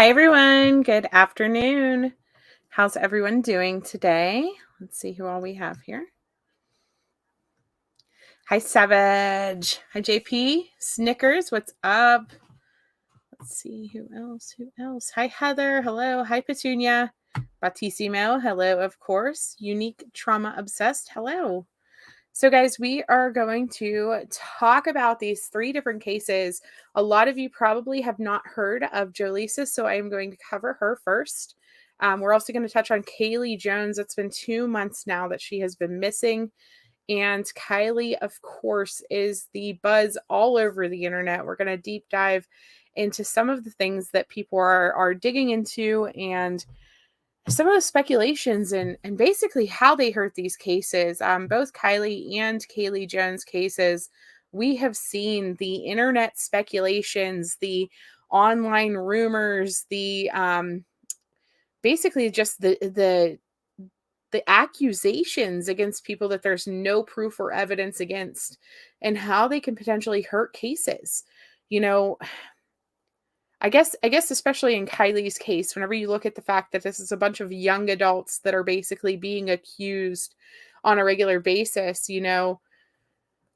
Hi, everyone. Good afternoon. How's everyone doing today? Let's see who all we have here. Hi, Savage. Hi, JP. Snickers. What's up? Let's see who else. Hi, Heather. Hello. Hi, Petunia. Batissimo. Hello, of course. Unique Trauma Obsessed. Hello. So, guys, we are going to talk about these three different cases. A lot of you probably have not heard of Jolissa, so I am going to cover her first. We're also going to touch on Kaylee Jones. It's been 2 months now that she has been missing. And Kylie, of course, is the buzz all over the internet. We're going to deep dive into some of the things that people are digging into and some of the speculations and basically how they hurt these cases. Both Kylie and Kaylee Jones cases, we have seen the internet speculations, the online rumors, the basically just the accusations against people that there's no proof or evidence against, and how they can potentially hurt cases. You know, I guess especially in Kylie's case, whenever you look at the fact that this is a bunch of young adults that are basically being accused on a regular basis,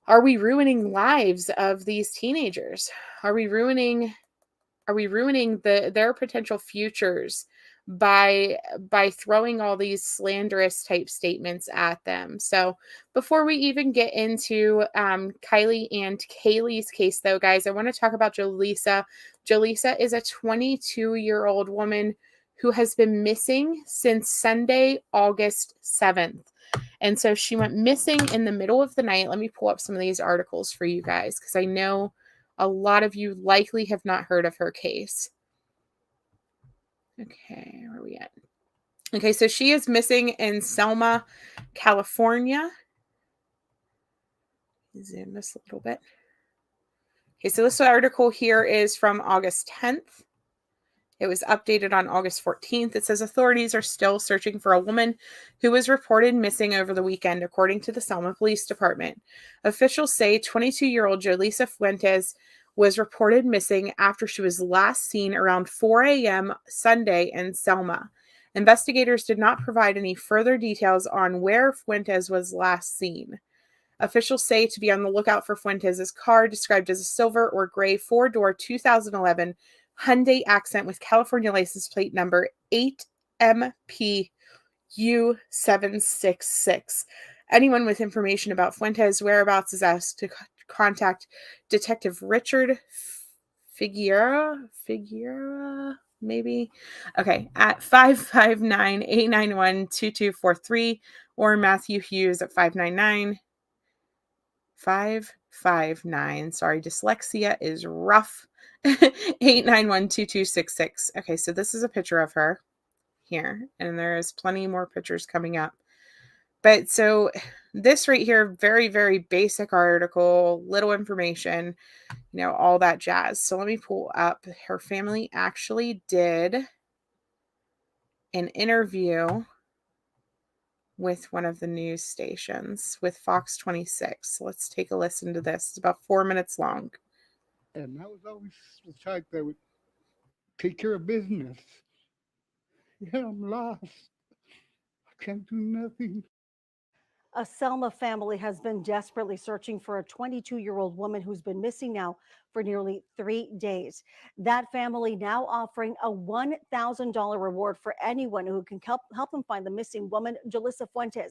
are we ruining lives of these teenagers? Are we ruining their potential futures by throwing all these slanderous type statements at them? So before we even get into Kylie and Kaylee's case, though, guys, I want to talk about Jolissa. Jolissa is a 22-year-old woman who has been missing since Sunday, August 7th. And so she went missing in the middle of the night. Let me pull up some of these articles for you guys, because I know a lot of you likely have not heard of her case. Okay, where are we at? Okay, so she is missing in Selma, California. Zoom this a little bit. Okay, so this article here is from August 10th. It was updated on August 14th. It says authorities are still searching for a woman who was reported missing over the weekend, according to the Selma Police Department. Officials say 22-year-old Jolisa Fuentes was reported missing after she was last seen around 4 a.m. Sunday in Selma. Investigators did not provide any further details on where Fuentes was last seen. Officials say to be on the lookout for Fuentes' car, described as a silver or gray four-door 2011 Hyundai Accent with California license plate number 8MPU766. Anyone with information about Fuentes' whereabouts is asked to contact Detective Richard Figueroa, maybe? Okay, at 559-891-2243, or Matthew Hughes at 559. Sorry, dyslexia is rough. 891-2266. Okay, so this is a picture of her here, and there is plenty more pictures coming up. But so this right here, very, very basic article, little information, all that jazz. So let me pull up. Her family actually did an interview with one of the news stations, with Fox 26. Let's take a listen to this. It's about 4 minutes long. And I was always the type that would take care of business. Yeah, I'm lost. I can't do nothing. A Selma family has been desperately searching for a 22-year-old woman who's been missing now for nearly 3 days. That family now offering a $1,000 reward for anyone who can help them find the missing woman, Jolissa Fuentes.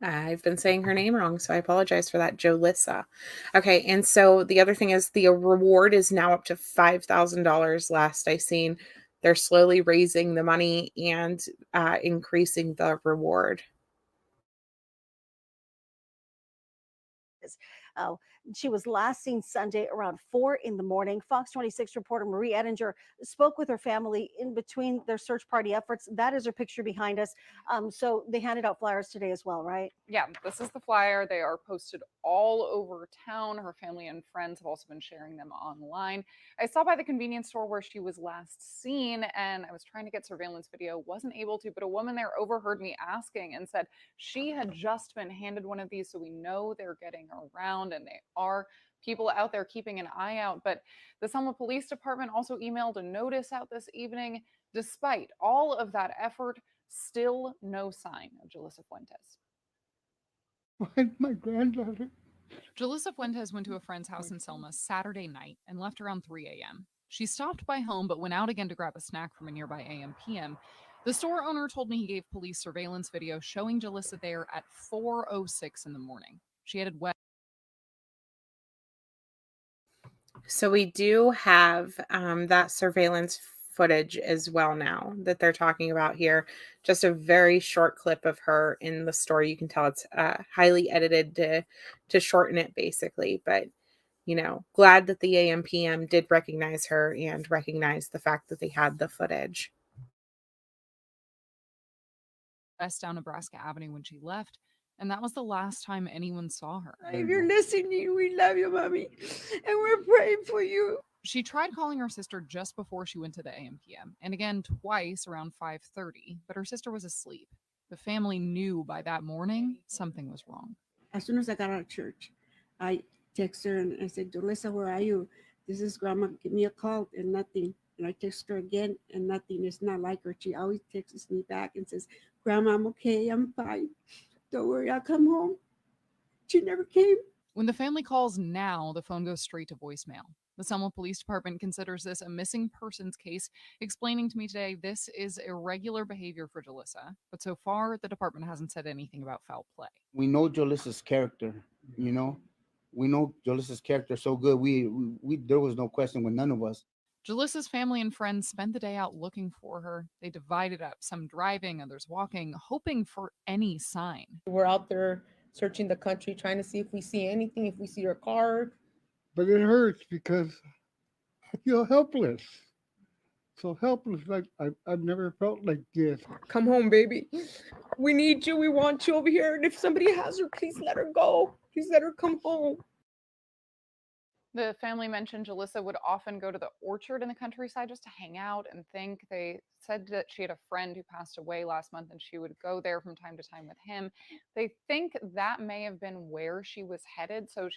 I've been saying her name wrong, so I apologize for that. Jolissa. Okay, and so the other thing is the reward is now up to $5,000 last I seen. They're slowly raising the money and increasing the reward. Uh, she was last seen Sunday around 4 in the morning. Fox 26 reporter Marie Ettinger spoke with her family in between their search party efforts. That is her picture behind us. So they handed out flyers today as well, right? Yeah, this is the flyer. They are posted all over town. Her family and friends have also been sharing them online. I saw by the convenience store where she was last seen, and I was trying to get surveillance video, wasn't able to, but a woman there overheard me asking and said she had just been handed one of these, so we know they're getting around, and they are people out there keeping an eye out. But the Selma Police Department also emailed a notice out this evening. Despite all of that effort, still no sign of Jolissa Fuentes. Find my granddaughter. Jolissa Fuentes went to a friend's house in Selma Saturday night and left around 3 a.m. She stopped by home but went out again to grab a snack from a nearby AM/PM. The store owner told me he gave police surveillance video showing Jolissa there at 4:06 in the morning. She headed west. So we do have that surveillance footage as well now that they're talking about here. Just a very short clip of her in the store. You can tell it's highly edited to shorten it basically. But, you know, glad that the AM/PM did recognize her and recognize the fact that they had the footage. Down Nebraska Avenue when she left, and that was the last time anyone saw her. If you're listening, we love you, Mommy, and we're praying for you. She tried calling her sister just before she went to the AM/PM, and again twice around 5:30, but her sister was asleep. The family knew by that morning something was wrong. As soon as I got out of church, I texted her and I said, Jolissa, where are you? This is Grandma. Give me a call, and nothing. And I texted her again, and nothing. It's not like her. She always texts me back and says, Grandma, I'm okay. I'm fine. Don't worry, I'll come home. She never came. When the family calls now, the phone goes straight to voicemail. The Selma Police Department considers this a missing persons case, explaining to me today this is irregular behavior for Jolissa, but so far the department hasn't said anything about foul play. We know Jolissa's character, you know. We know Jolissa's character so good. We there was no question with none of us. Jolissa's family and friends spent the day out looking for her. They divided up, some driving, others walking, hoping for any sign. We're out there searching the country, trying to see if we see anything, if we see her car. But it hurts because I feel helpless. So helpless, like I've never felt like this. Come home, baby. We need you. We want you over here. And if somebody has her, please let her go. Please let her come home. The family mentioned Jolissa would often go to the orchard in the countryside just to hang out and think. They said that she had a friend who passed away last month and she would go there from time to time with him. They think that may have been where she was headed. So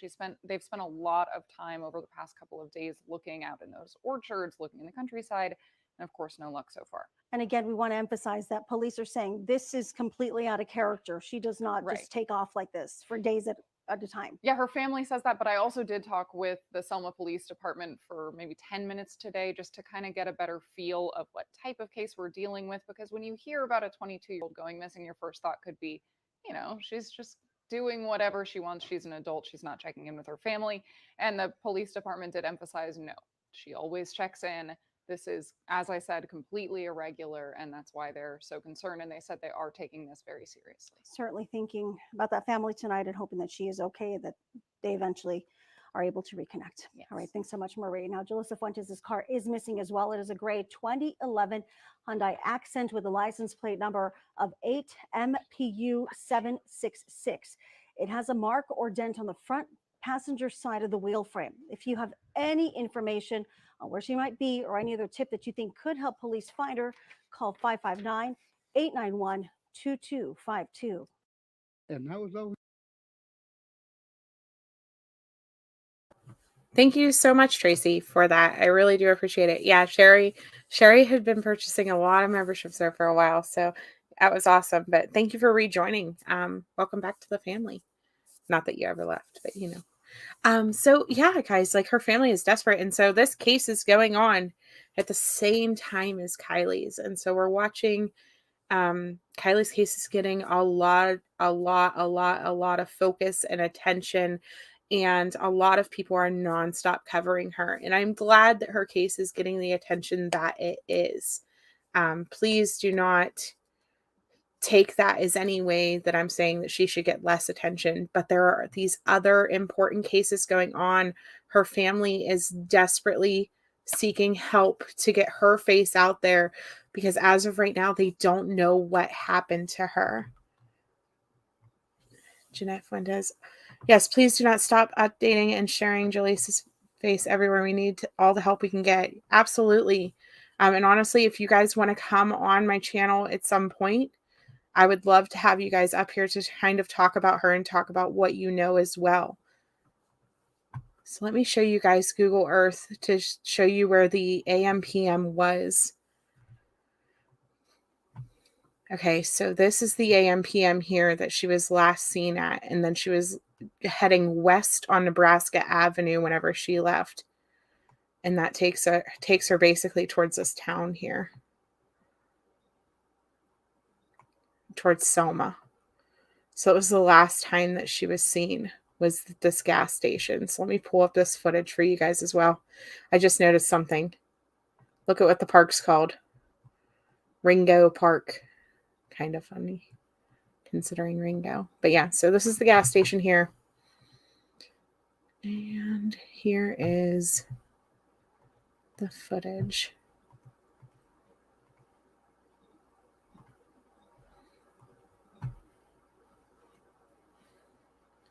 they've spent a lot of time over the past couple of days looking out in those orchards, looking in the countryside, and of course, no luck so far. And again, we want to emphasize that police are saying this is completely out of character. She does not just take off like this for days at a time. Yeah, her family says that, but I also did talk with the Selma Police Department for maybe 10 minutes today just to kind of get a better feel of what type of case we're dealing with, because when you hear about a 22-year-old going missing, your first thought could be, you know, she's just doing whatever she wants. She's an adult. She's not checking in with her family. And the police department did emphasize, no, she always checks in. This is, as I said, completely irregular, and that's why they're so concerned. And they said they are taking this very seriously. Certainly thinking about that family tonight and hoping that she is okay, that they eventually are able to reconnect. Yes. All right, thanks so much, Marie. Now, Jolissa Fuentes' car is missing as well. It is a gray 2011 Hyundai Accent with a license plate number of 8MPU766. It has a mark or dent on the front passenger side of the wheel frame. If you have any information on where she might be or any other tip that you think could help police find her, call 559-891-2252. And that was always. Thank you so much, Tracy, for that. I really do appreciate it. Yeah, Sherry had been purchasing a lot of memberships there for a while, so that was awesome. But thank you for rejoining. Welcome back to the family. Not that you ever left, but you know. So yeah, guys, like her family is desperate. And so this case is going on at the same time as Kylie's. And so we're watching, Kylie's case is getting a lot of focus and attention. And a lot of people are nonstop covering her. And I'm glad that her case is getting the attention that it is. Please do not take that as any way that I'm saying that she should get less attention, but there are these other important cases going on. Her family is desperately seeking help to get her face out there because as of right now, they don't know what happened to her. Jeanette Fuentes. Yes, please do not stop updating and sharing Jolissa's face everywhere. We need all the help we can get. Absolutely. And honestly, if you guys want to come on my channel at some point, I would love to have you guys up here to kind of talk about her and talk about what you know as well. So let me show you guys Google Earth to show you where the AM PM was. Okay, so this is the AM PM here that she was last seen at, and then she was heading west on Nebraska Avenue whenever she left. And that takes her basically towards this town here. Towards Selma. So it was the last time that she was seen, was this gas station. So let me pull up this footage for you guys as well. I just noticed something. Look at what the park's called. Ringo Park. Kind of funny, considering Ringo. But yeah, so this is the gas station here. And here is the footage.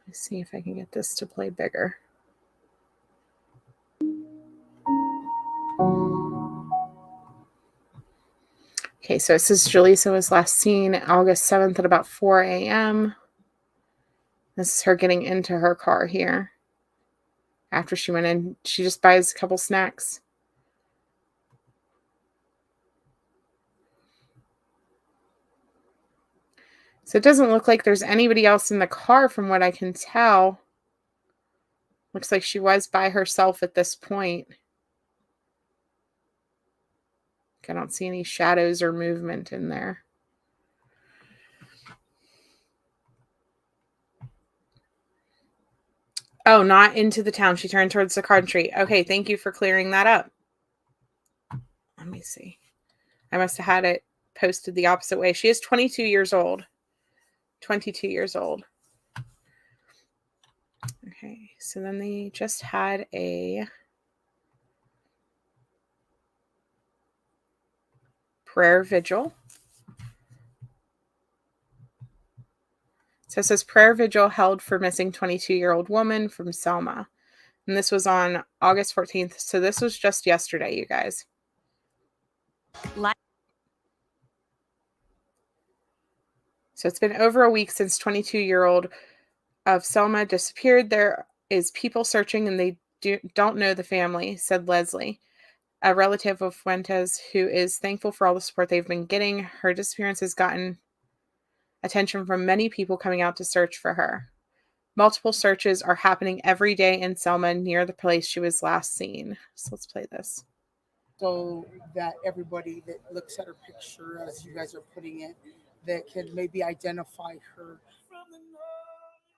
Let's see if I can get this to play bigger. Okay, so it says Jolisa was last seen August 7th at about 4 a.m. This is her getting into her car here. After she went in, she just buys a couple snacks. So it doesn't look like there's anybody else in the car from what I can tell. Looks like she was by herself at this point. I don't see any shadows or movement in there. Oh, not into the town. She turned towards the country. Okay, thank you for clearing that up. Let me see. I must have had it posted the opposite way. She is 22 years old. 22 years old. Okay, so then they just had a prayer vigil. So it says prayer vigil held for missing 22-year-old woman from Selma. And this was on August 14th. So this was just yesterday, you guys. So it's been over a week since 22-year-old of Selma disappeared. There is people searching and they don't know the family, said Leslie, a relative of Fuentes, who is thankful for all the support they've been getting. Her disappearance has gotten attention from many people coming out to search for her. Multiple searches are happening every day in Selma near the place she was last seen. So let's play this. So that everybody that looks at her picture, as you guys are putting it, that can maybe identify her.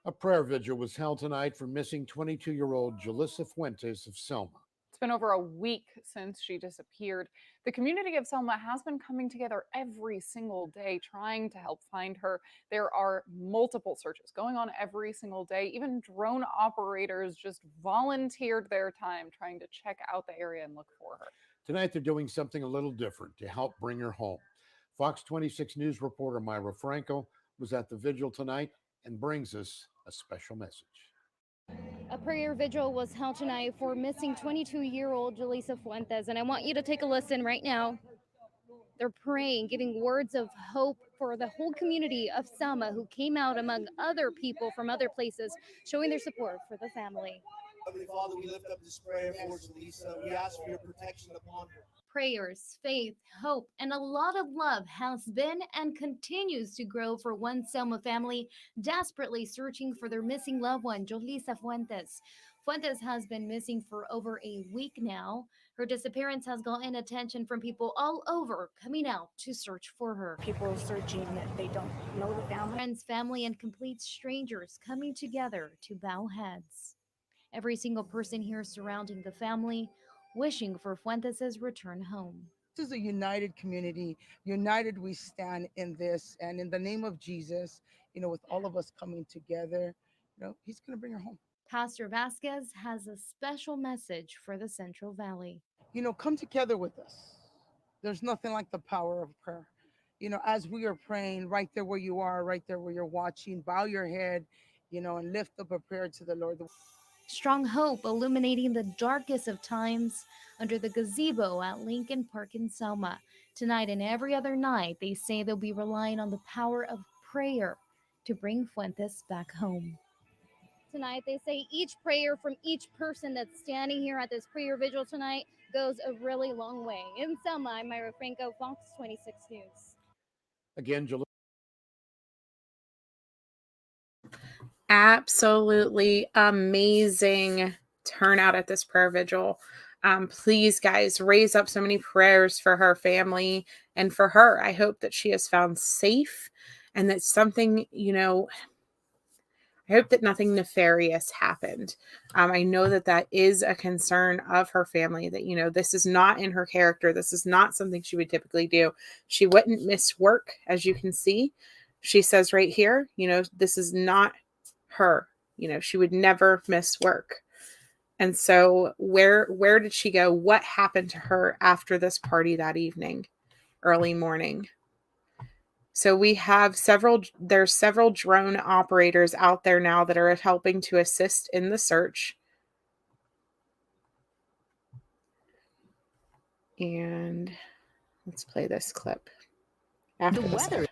A prayer vigil was held tonight for missing 22-year-old Jolissa Fuentes of Selma. It's been over a week since she disappeared. The community of Selma has been coming together every single day trying to help find her. There are multiple searches going on every single day. Even drone operators just volunteered their time trying to check out the area and look for her. Tonight, they're doing something a little different to help bring her home. Fox 26 News reporter Myra Franco was at the vigil tonight and brings us a special message. A prayer vigil was held tonight for missing 22-year-old Jolisa Fuentes, and I want you to take a listen right now. They're praying, giving words of hope for the whole community of Selma who came out among other people from other places, showing their support for the family. Heavenly Father, we lift up this prayer for Jolisa. We ask for your protection upon her. Prayers, faith, hope, and a lot of love has been and continues to grow for one Selma family desperately searching for their missing loved one, Jolisa Fuentes. Fuentes has been missing for over a week now. Her disappearance has gotten attention from people all over coming out to search for her. People searching that they don't know the family. Friends, family, and complete strangers coming together to bow heads. Every single person here surrounding the family, wishing for Fuentes' return home. This is a united community. United we stand in this. And in the name of Jesus, with all of us coming together, he's going to bring her home. Pastor Vasquez has a special message for the Central Valley. Come together with us. There's nothing like the power of prayer. As we are praying right there where you are, right there where you're watching, bow your head, and lift up a prayer to the Lord. Strong hope illuminating the darkest of times under the gazebo at Lincoln Park in Selma. Tonight and every other night, they say they'll be relying on the power of prayer to bring Fuentes back home. tonight. They say each prayer from each person that's standing here at this prayer vigil tonight goes a really long way. In Selma, I'm Myra Franco, Fox 26 News. Again, Jolissa. Absolutely amazing turnout at this prayer vigil. Please, guys, raise up so many prayers for her family and for her. I hope that she is found safe and that something, I hope that nothing nefarious happened. I know that that is a concern of her family, that, this is not in her character. This is not something she would typically do. She wouldn't miss work, as you can see. She says right here, this is not her. She would never miss work. And so where did she go? What happened to her after this party that evening, early morning? So there's several drone operators out there now that are helping to assist in the search. And let's play this clip. After the weather.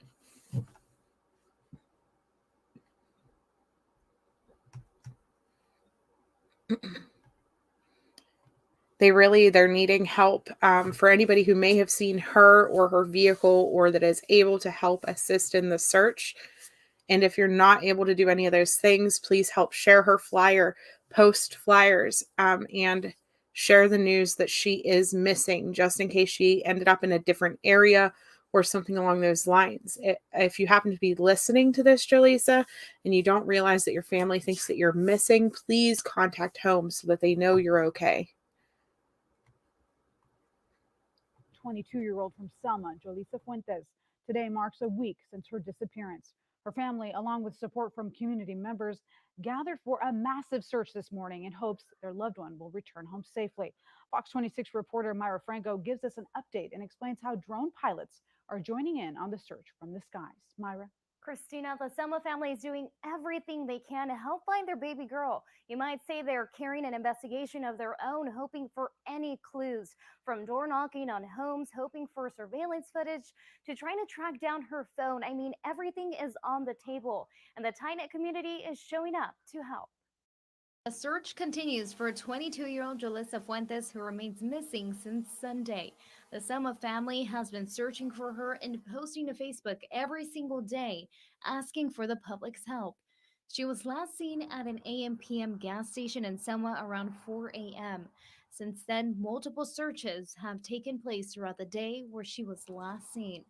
They're needing help for anybody who may have seen her or her vehicle or that is able to help assist in the search. And if you're not able to do any of those things, please help share her flyer, post flyers, and share the news that she is missing, just in case she ended up in a different area or something along those lines. If you happen to be listening to this, Jolisa, and you don't realize that your family thinks that you're missing, please contact home so that they know you're okay. 22-year-old from Selma, Jolissa Fuentes, today marks a week since her disappearance. Her family, along with support from community members, gathered for a massive search this morning in hopes their loved one will return home safely. Fox 26 reporter Myra Franco gives us an update and explains how drone pilots are joining in on the search from the skies. Myra. Christina, the Selma family is doing everything they can to help find their baby girl. You might say they're carrying an investigation of their own, hoping for any clues, from door knocking on homes, hoping for surveillance footage, to trying to track down her phone. I mean, everything is on the table, and the tight-knit community is showing up to help. The search continues for 22-year-old Jolissa Fuentes, who remains missing since Sunday. The Selma family has been searching for her and posting to Facebook every single day, asking for the public's help. She was last seen at an AM/PM gas station in Selma around 4 a.m. Since then, multiple searches have taken place throughout the day where she was last seen.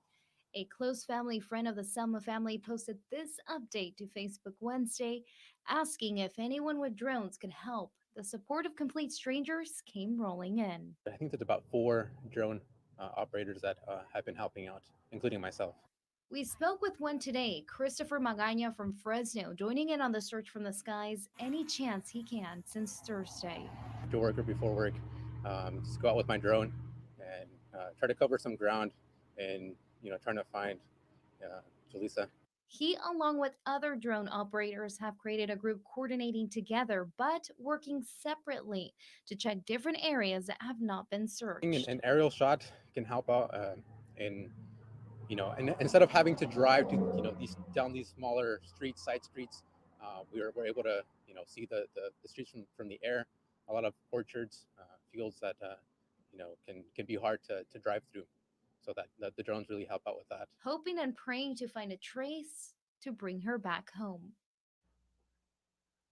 A close family friend of the Selma family posted this update to Facebook Wednesday, asking if anyone with drones could help. The support of complete strangers came rolling in. I think there's about 4 drone operators that have been helping out, including myself. We spoke with one today, Christopher Magaña from Fresno, joining in on the search from the skies any chance he can since Thursday. After work or before work, just go out with my drone and try to cover some ground and trying to find Jolissa. He, along with other drone operators, have created a group coordinating together but working separately to check different areas that have not been searched. An aerial shot can help out in and instead of having to drive to down these smaller streets, side streets, we're able to see the streets from the air. A lot of orchards, fields that can be hard to drive through, so that the drones really help out with that. Hoping and praying to find a trace to bring her back home.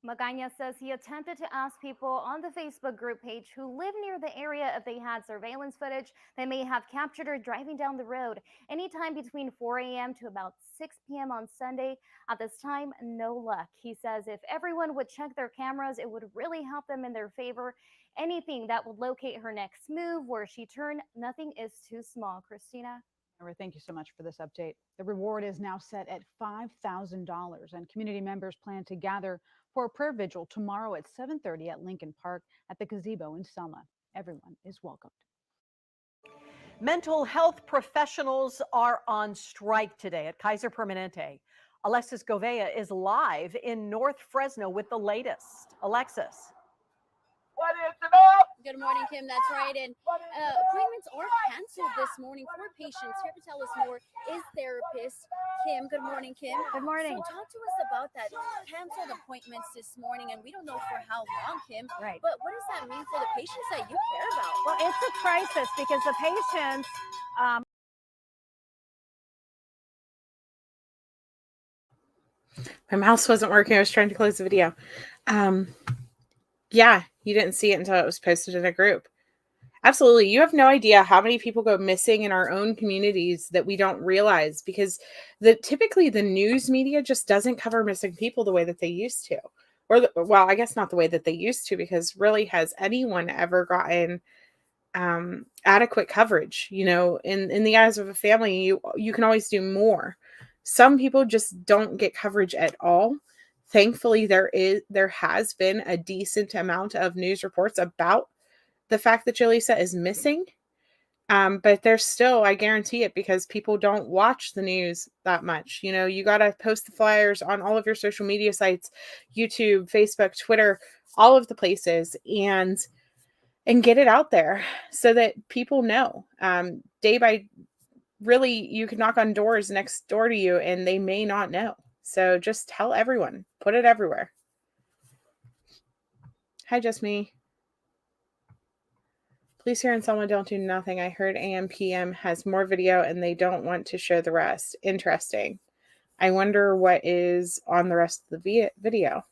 Magaña says he attempted to ask people on the Facebook group page who live near the area if they had surveillance footage that may have captured her driving down the road anytime between 4 a.m. to about 6 p.m. on Sunday. At this time, no luck. He says if everyone would check their cameras, it would really help them in their favor. Anything that would locate her next move, where she turned, nothing is too small. Christina? Thank you so much for this update. The reward is now set at $5,000, and community members plan to gather for a prayer vigil tomorrow at 7:30 at Lincoln Park at the gazebo in Selma. Everyone is welcomed. Mental health professionals are on strike today at Kaiser Permanente. Alexis Govea is live in North Fresno with the latest. Alexis. Good morning, Kim. That's right. And appointments are canceled this morning for patients. Here to tell us more is therapist Kim. Good morning, Kim. Good morning. So talk to us about that canceled appointments this morning, and we don't know for how long, Kim. Right. But what does that mean for the patients that you care about? Well, it's a crisis because the patients. My mouse wasn't working. I was trying to close the video. Yeah, you didn't see it until it was posted in a group. Absolutely. You have no idea how many people go missing in our own communities that we don't realize because typically the news media just doesn't cover missing people the way that they used to. Well, I guess not the way that they used to, because really, has anyone ever gotten adequate coverage? In the eyes of a family, you can always do more. Some people just don't get coverage at all. Thankfully, there has been a decent amount of news reports about the fact that Jolisa is missing. But there's still, I guarantee it, because people don't watch the news that much. You got to post the flyers on all of your social media sites, YouTube, Facebook, Twitter, all of the places, and get it out there so that people know. Day by, really, you can knock on doors next door to you and they may not know. So just tell everyone, put it everywhere. Hi, just me. Police here in Selma don't do nothing. I heard AM PM has more video and they don't want to show the rest. Interesting. I wonder what is on the rest of the video.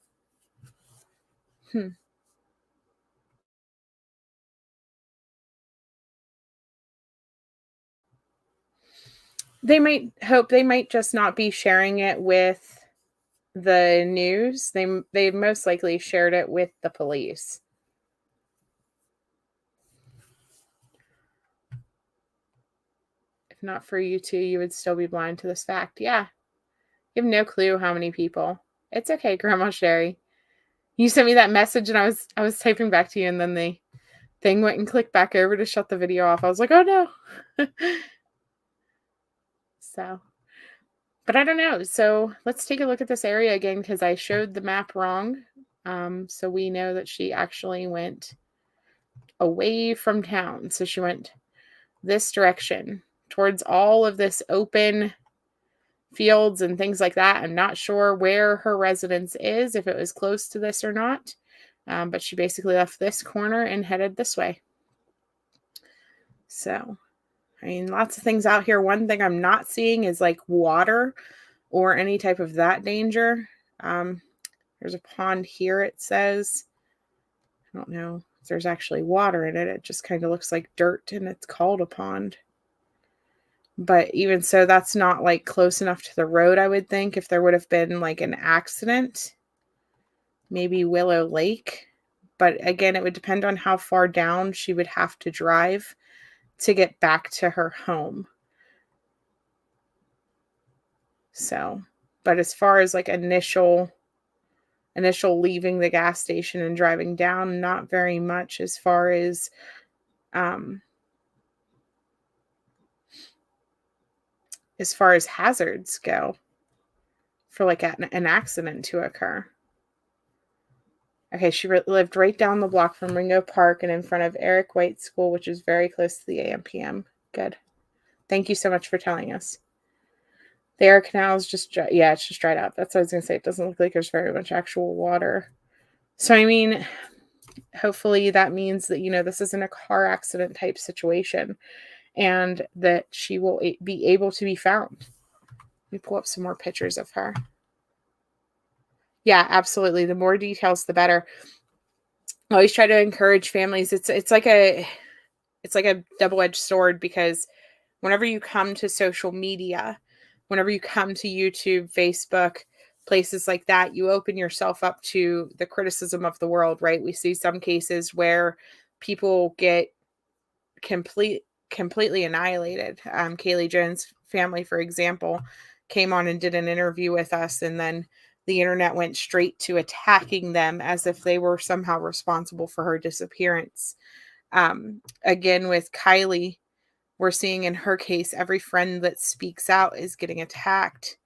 They might just not be sharing it with the news. They most likely shared it with the police. If not for you two, you would still be blind to this fact. Yeah. You have no clue how many people. It's okay, Grandma Sherry. You sent me that message and I was typing back to you, and then the thing went and clicked back over to shut the video off. I was like, oh no. So, but I don't know. So let's take a look at this area again, because I showed the map wrong. So we know that she actually went away from town. So she went this direction towards all of this open fields and things like that. I'm not sure where her residence is, if it was close to this or not. But she basically left this corner and headed this way. So, I mean, lots of things out here. One thing I'm not seeing is like water or any type of that danger. There's a pond here, it says. I don't know if there's actually water in it. It just kind of looks like dirt, and it's called a pond. But even so, that's not like close enough to the road, I would think. If there would have been like an accident, maybe Willow Lake. But again, it would depend on how far down she would have to drive to get back to her home. So, but as far as like initial leaving the gas station and driving down, not very much as far as hazards go for like an accident to occur. Okay, she lived right down the block from Ringo Park and in front of Eric White School, which is very close to the AM/PM. Good. Thank you so much for telling us. The air canal is it's just dried up. That's what I was going to say. It doesn't look like there's very much actual water. So, I mean, hopefully that means that, this isn't a car accident type situation and that she will be able to be found. Let me pull up some more pictures of her. Yeah, absolutely. The more details, the better. I always try to encourage families. It's like a double-edged sword, because whenever you come to social media, whenever you come to YouTube, Facebook, places like that, you open yourself up to the criticism of the world, right? We see some cases where people get completely annihilated. Kaylee Jones' family, for example, came on and did an interview with us, and then the internet went straight to attacking them as if they were somehow responsible for her disappearance. Again, with Kylie, we're seeing in her case, every friend that speaks out is getting attacked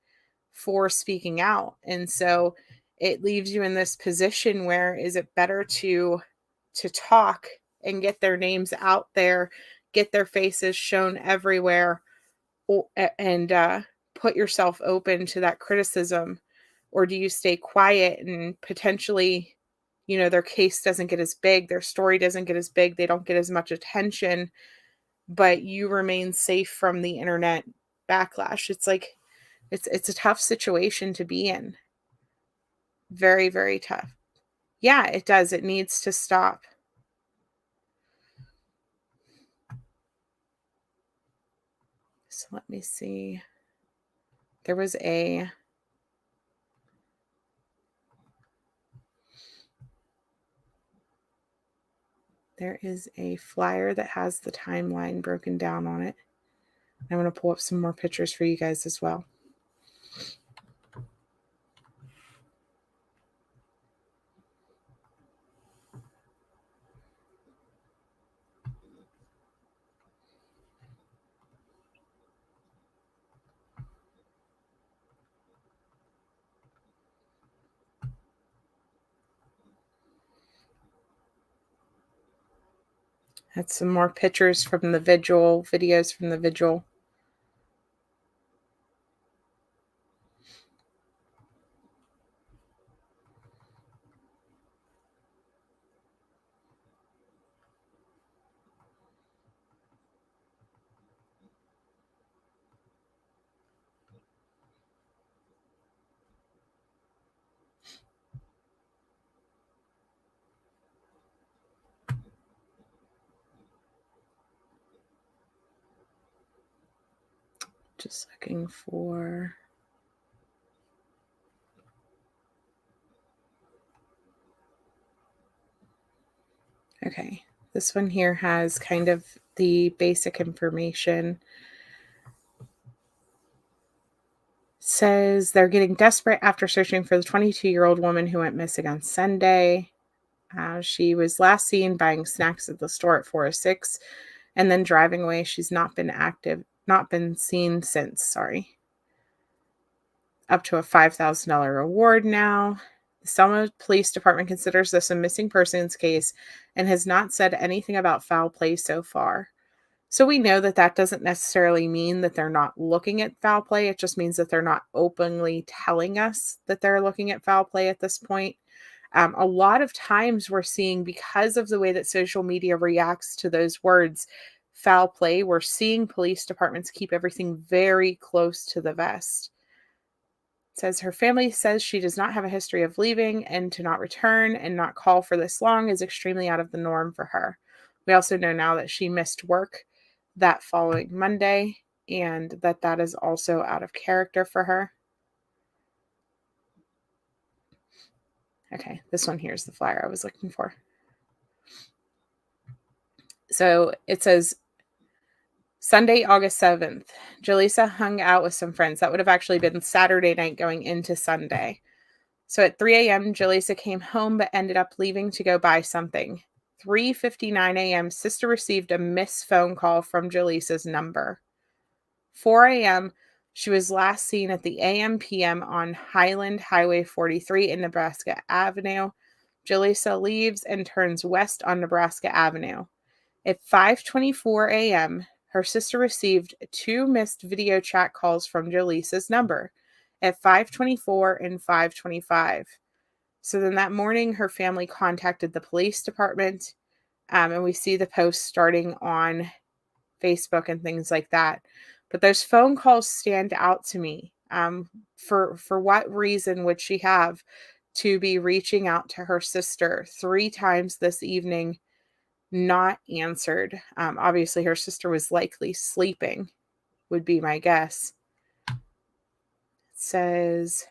for speaking out. And so it leaves you in this position where, is it better to talk and get their names out there, get their faces shown everywhere, and put yourself open to that criticism, or do you stay quiet and potentially, their case doesn't get as big, their story doesn't get as big, they don't get as much attention, but you remain safe from the internet backlash? It's like, it's a tough situation to be in. Very, very tough. Yeah, it does. It needs to stop. So let me see. There is a flyer that has the timeline broken down on it. I'm going to pull up some more pictures for you guys as well. That's some more pictures from the vigil, videos from the vigil. Just looking for... Okay, this one here has kind of the basic information. Says they're getting desperate after searching for the 22-year-old woman who went missing on Sunday. She was last seen buying snacks at the store at 4:06 and then driving away. She's not been seen since, sorry. Up to a $5,000 reward now. The Selma Police Department considers this a missing persons case and has not said anything about foul play so far. So we know that that doesn't necessarily mean that they're not looking at foul play. It just means that they're not openly telling us that they're looking at foul play at this point. A lot of times we're seeing, because of the way that social media reacts to those words, foul play, we're seeing police departments keep everything very close to the vest. It says her family says she does not have a history of leaving, and to not return and not call for this long is extremely out of the norm for her. We also know now that she missed work that following Monday, and that is also out of character for her. Okay, this one here is the flyer I was looking for. So it says Sunday, August 7th, Jolisa hung out with some friends. That would have actually been Saturday night going into Sunday. So at 3 a.m., Jolisa came home but ended up leaving to go buy something. 3:59 a.m., sister received a missed phone call from Jolisa's number. 4 a.m., she was last seen at the AM/PM on Highland Highway 43 in Nebraska Avenue. Jolisa leaves and turns west on Nebraska Avenue. At 5:24 a.m., her sister received 2 missed video chat calls from Jolisa's number at 5:24 and 5:25. So then that morning, her family contacted the police department, and we see the posts starting on Facebook and things like that. But those phone calls stand out to me. For what reason would she have to be reaching out to her sister 3 times this evening, not answered? Obviously, her sister was likely sleeping, would be my guess. It says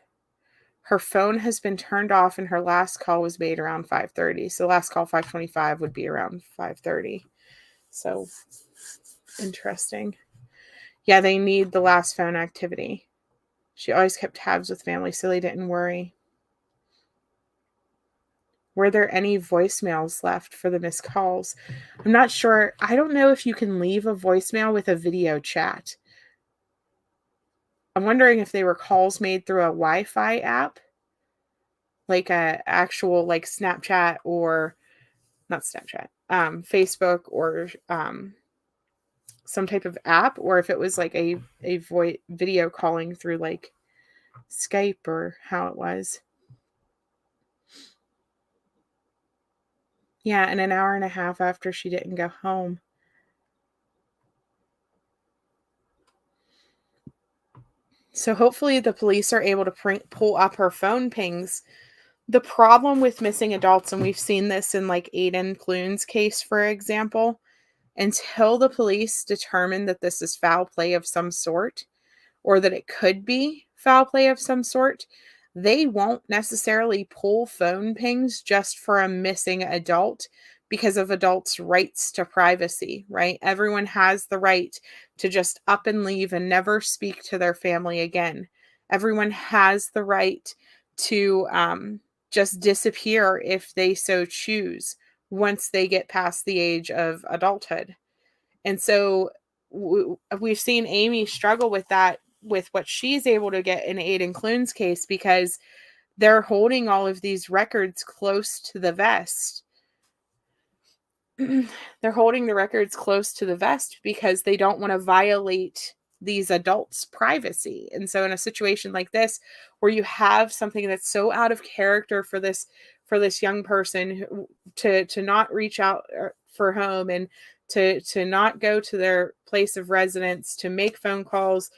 her phone has been turned off and her last call was made around 5:30. So last call 5:25 would be around 5:30. So interesting. Yeah, they need the last phone activity. She always kept tabs with family so they didn't worry. Were there any voicemails left for the missed calls? I'm not sure. I don't know if you can leave a voicemail with a video chat. I'm wondering if they were calls made through a Wi-Fi app, like a actual like Snapchat, or not Snapchat, Facebook, or some type of app, or if it was like a video calling through like Skype or how it was. Yeah, and an hour and a half after she didn't go home. So hopefully the police are able to pull up her phone pings. The problem with missing adults, and we've seen this in like Aiden Clune's case, for example, until the police determine that this is foul play of some sort, or that it could be foul play of some sort, they won't necessarily pull phone pings just for a missing adult because of adults' rights to privacy, right? Everyone has the right to just up and leave and never speak to their family again. Everyone has the right to just disappear if they so choose once they get past the age of adulthood. And so we've seen Amy struggle with that, with what she's able to get in Aiden Clune's case, because they're holding all of these records close to the vest. They're holding the records close to the vest because they don't want to violate these adults' privacy. And so in a situation like this, where you have something that's so out of character for this young person to not reach out for home, and to not go to their place of residence, to make phone calls,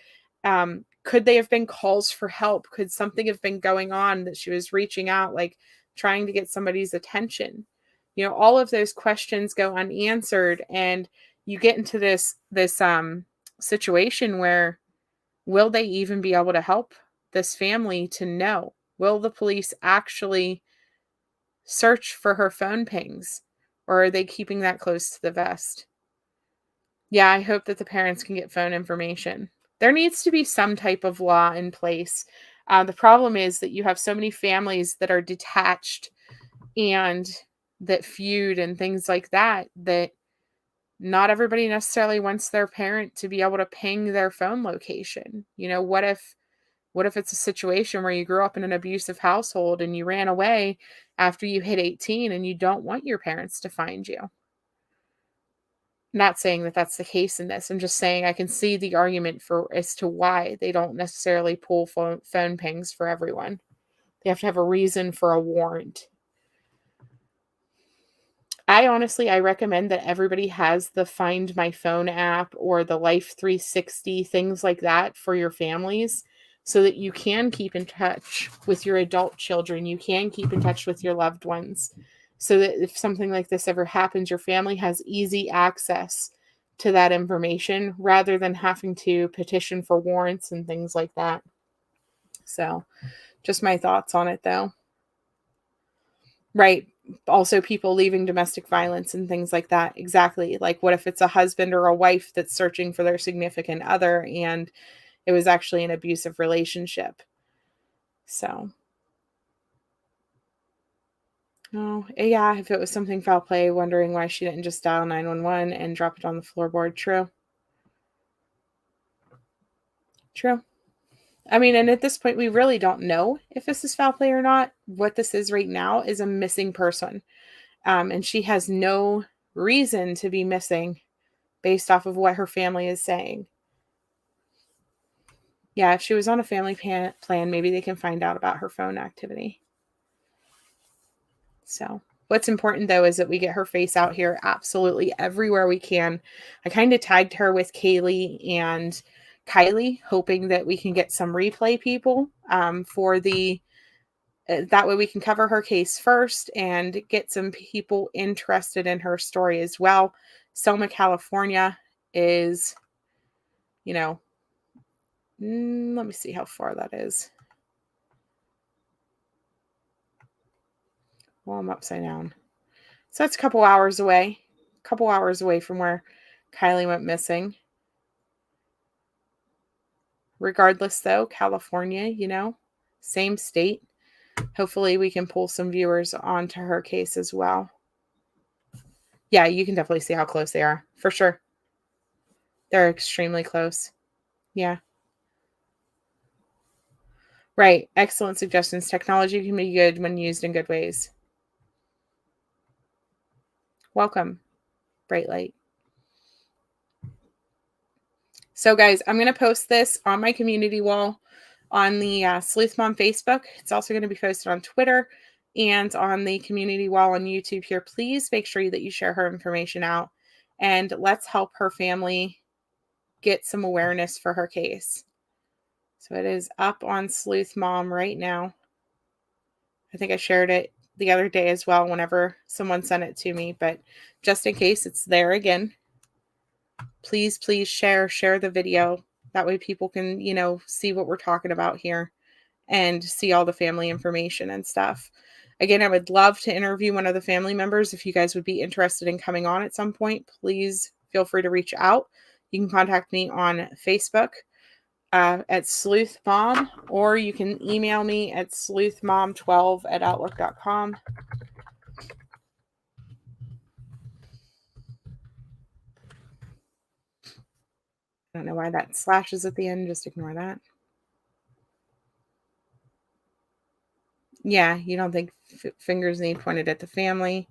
could they have been calls for help? Could something have been going on that she was reaching out, like trying to get somebody's attention? All of those questions go unanswered, and you get into this situation where, will they even be able to help this family to know? Will the police actually search for her phone pings, or are they keeping that close to the vest? Yeah, I hope that the parents can get phone information. There needs to be some type of law in place. The problem is that you have so many families that are detached and that feud and things like that, that not everybody necessarily wants their parent to be able to ping their phone location. What if it's a situation where you grew up in an abusive household and you ran away after you hit 18 and you don't want your parents to find you? Not saying that that's the case in this. I'm just saying I can see the argument for as to why they don't necessarily pull phone pings for everyone. They have to have a reason for a warrant. I recommend that everybody has the Find My Phone app or the Life 360, things like that for your families, so that you can keep in touch with your adult children. You can keep in touch with your loved ones, so that if something like this ever happens, your family has easy access to that information rather than having to petition for warrants and things like that. So, just my thoughts on it, though. Right. Also, people leaving domestic violence and things like that. Exactly. Like, what if it's a husband or a wife that's searching for their significant other and it was actually an abusive relationship? So, oh, yeah, if it was something foul play, wondering why she didn't just dial 911 and drop it on the floorboard. True. True. I mean, and at this point, we really don't know if this is foul play or not. What this is right now is a missing person. And she has no reason to be missing based off of what her family is saying. Yeah, if she was on a family plan, maybe they can find out about her phone activity. So what's important, though, is that we get her face out here absolutely everywhere we can. I kind of tagged her with Kaylee and Kylie, hoping that we can get some replay people for the that way we can cover her case first and get some people interested in her story as well. Selma, California is, let me see how far that is. Well, I'm upside down. So that's a couple hours away from where Kylie went missing. Regardless, though, California, same state. Hopefully we can pull some viewers onto her case as well. Yeah, you can definitely see how close they are, for sure. They're extremely close. Yeah. Right. Excellent suggestions. Technology can be good when used in good ways. Welcome, Bright Light. So guys, I'm going to post this on my community wall on the Sleuth Mom Facebook. It's also going to be posted on Twitter and on the community wall on YouTube here. Please make sure that you share her information out, and let's help her family get some awareness for her case. So it is up on Sleuth Mom right now. I think I shared it the other day as well whenever someone sent it to me, but just in case, it's there again. Please share the video. That way people can, see what we're talking about here and see all the family information and stuff. Again, I would love to interview one of the family members. If you guys would be interested in coming on at some point, please feel free to reach out. You can contact me on Facebook at Sleuth Mom, or you can email me at sleuthmom12@outlook.com. I don't know why that slash is at the end. Just ignore that. Yeah, you don't think fingers need pointed at the family.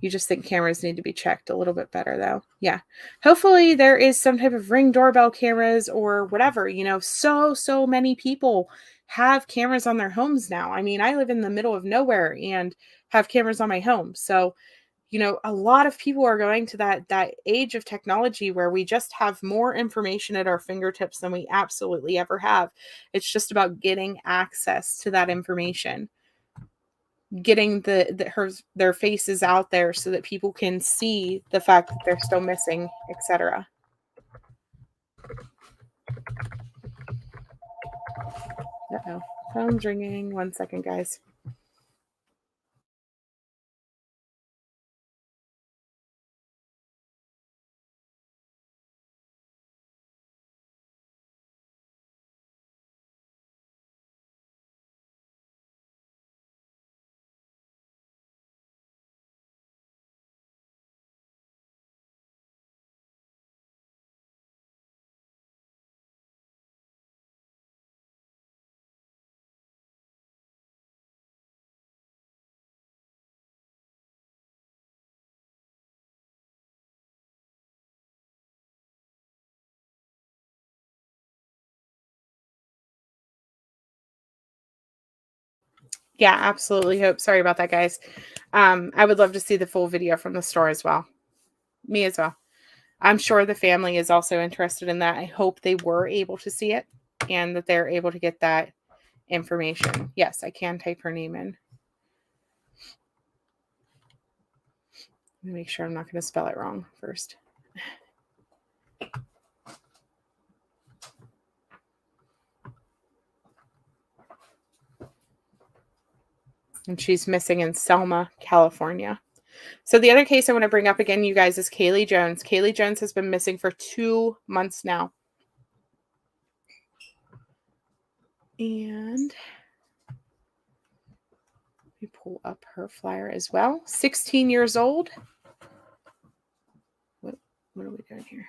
You just think cameras need to be checked a little bit better, though. Yeah. Hopefully there is some type of Ring doorbell cameras or whatever. So many people have cameras on their homes now. I mean, I live in the middle of nowhere and have cameras on my home. So, a lot of people are going to that age of technology where we just have more information at our fingertips than we absolutely ever have. It's just about getting access to that information, getting their faces out there so that people can see the fact that they're still missing, etc. Uh-oh. Phone's ringing. 1 second, guys. Yeah, absolutely. Hope. Sorry about that, guys. I would love to see the full video from the store as well. Me as well. I'm sure the family is also interested in that. I hope they were able to see it and that they're able to get that information. Yes, I can type her name in. Let me make sure I'm not going to spell it wrong first. And she's missing in Selma, California. So the other case I want to bring up again, you guys, is Kaylee Jones. Kaylee Jones has been missing for 2 months now. And let me pull up her flyer as well. 16 years old. What are we doing here?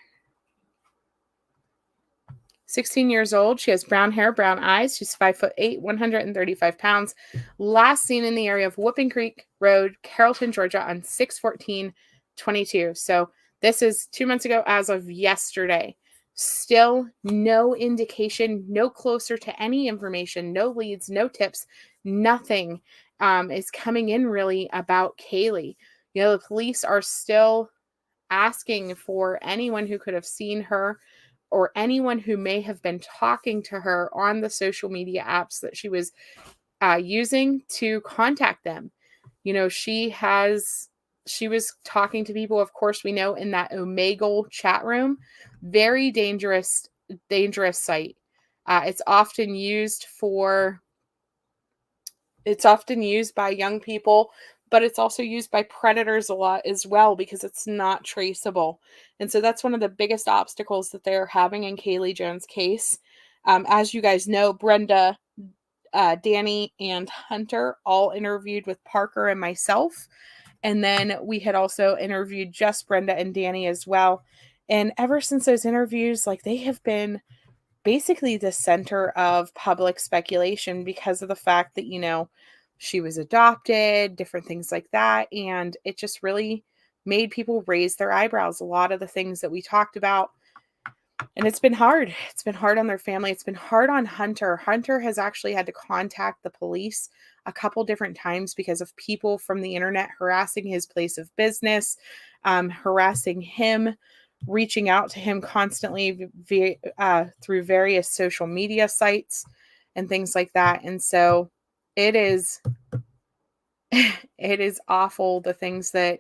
16 years old. She has brown hair, brown eyes. She's 5'8", 135 pounds. Last seen in the area of Whooping Creek Road, Carrollton, Georgia on 6/14/22. So this is 2 months ago as of yesterday. Still no indication, no closer to any information, no leads, no tips, nothing is coming in really about Kaylee. The police are still asking for anyone who could have seen her or anyone who may have been talking to her on the social media apps that she was using to contact them. She was talking to people, of course, we know, in that Omegle chat room. Very dangerous site. It's often used by young people, but it's also used by predators a lot as well because it's not traceable. And so that's one of the biggest obstacles that they're having in Kaylee Jones' case. As you guys know, Brenda, Danny, and Hunter all interviewed with Parker and myself. And then we had also interviewed just Brenda and Danny as well. And ever since those interviews, they have been basically the center of public speculation because of the fact that, she was adopted, different things like that. And it just really made people raise their eyebrows. A lot of the things that we talked about And it's been hard. It's been hard on their family. It's been hard on Hunter. Hunter has actually had to contact the police a couple different times because of people from the internet harassing his place of business, harassing him, reaching out to him constantly through various social media sites and things like that. And so it is awful, the things that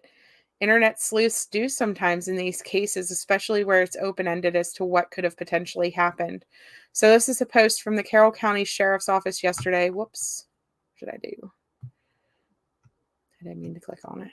internet sleuths do sometimes in these cases, especially where it's open-ended as to what could have potentially happened. So this is a post from the Carroll County Sheriff's Office yesterday. Whoops. What did I do? I didn't mean to click on it.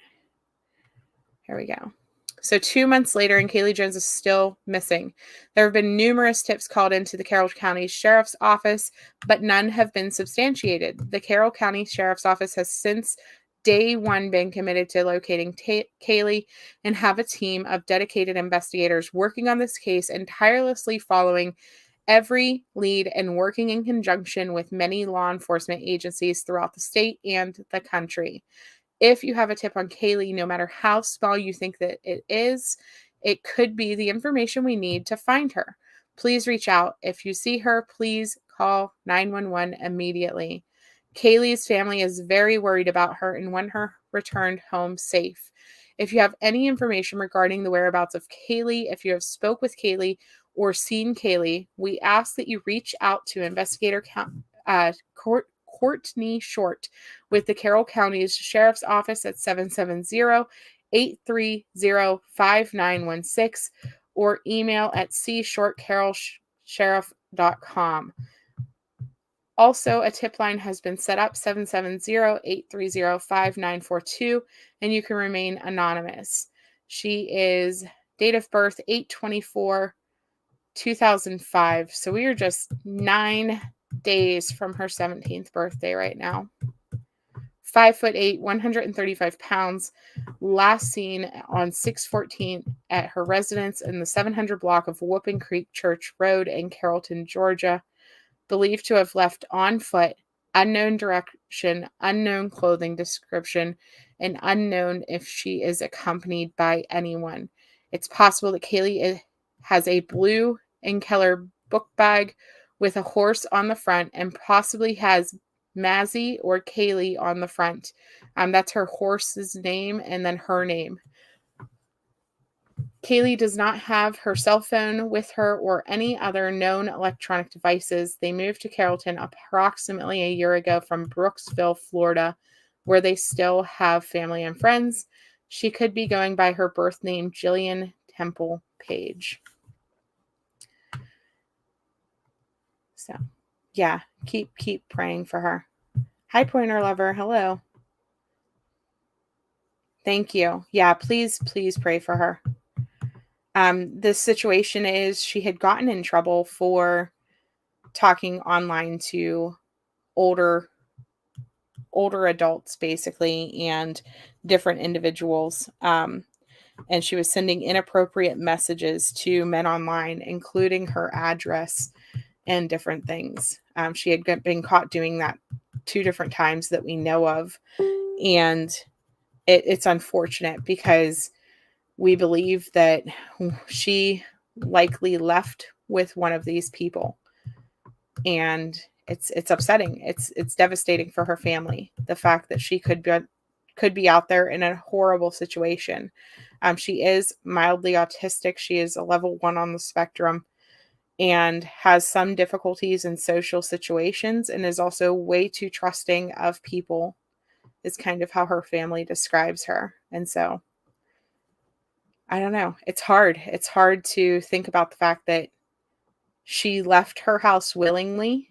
Here we go. So 2 months later, and Kaylee Jones is still missing. There have been numerous tips called into the Carroll County Sheriff's Office, but none have been substantiated. The Carroll County Sheriff's Office has since day one been committed to locating Kaylee and have a team of dedicated investigators working on this case and tirelessly following every lead and working in conjunction with many law enforcement agencies throughout the state and the country. If you have a tip on Kaylee, no matter how small you think that it is, it could be the information we need to find her. Please reach out. If you see her, please call 911 immediately. Kaylee's family is very worried about her and want her returned home safe. If you have any information regarding the whereabouts of Kaylee, if you have spoke with Kaylee or seen Kaylee, we ask that you reach out to investigator Courtney Short with the Carroll County's Sheriff's Office at 770-830-5916 or email at cshortcarrollsheriff.com. Also, a tip line has been set up, 770-830-5942, and you can remain anonymous. She is date of birth 8/24/2005. So we are just 9 days from her 17th birthday right now. 5'8", 135 pounds. Last seen on 6/14 at her residence in the 700 block of Whooping Creek Church Road in Carrollton, Georgia. Believed to have left on foot, unknown direction, unknown clothing description, and unknown if she is accompanied by anyone. It's possible that Kaylee has a blue and color book bag with a horse on the front and possibly has Mazzy or Kaylee on the front. That's her horse's name and then her name. Kaylee does not have her cell phone with her or any other known electronic devices. They moved to Carrollton approximately a year ago from Brooksville, Florida, where they still have family and friends. She could be going by her birth name, Jillian Temple Page. So, yeah, keep praying for her. Hi, Pointer Lover. Hello. Thank you. Yeah, please pray for her. The situation is she had gotten in trouble for talking online to older adults, basically, and different individuals. And she was sending inappropriate messages to men online, including her address and different things. She had been caught doing that 2 different times that we know of. And it's unfortunate because we believe that she likely left with one of these people, and it's upsetting. It's devastating for her family. The fact that she could be out there in a horrible situation. She is mildly autistic. She is a level 1 on the spectrum and has some difficulties in social situations and is also way too trusting of people, is kind of how her family describes her. And so I don't know. It's hard. It's hard to think about the fact that she left her house willingly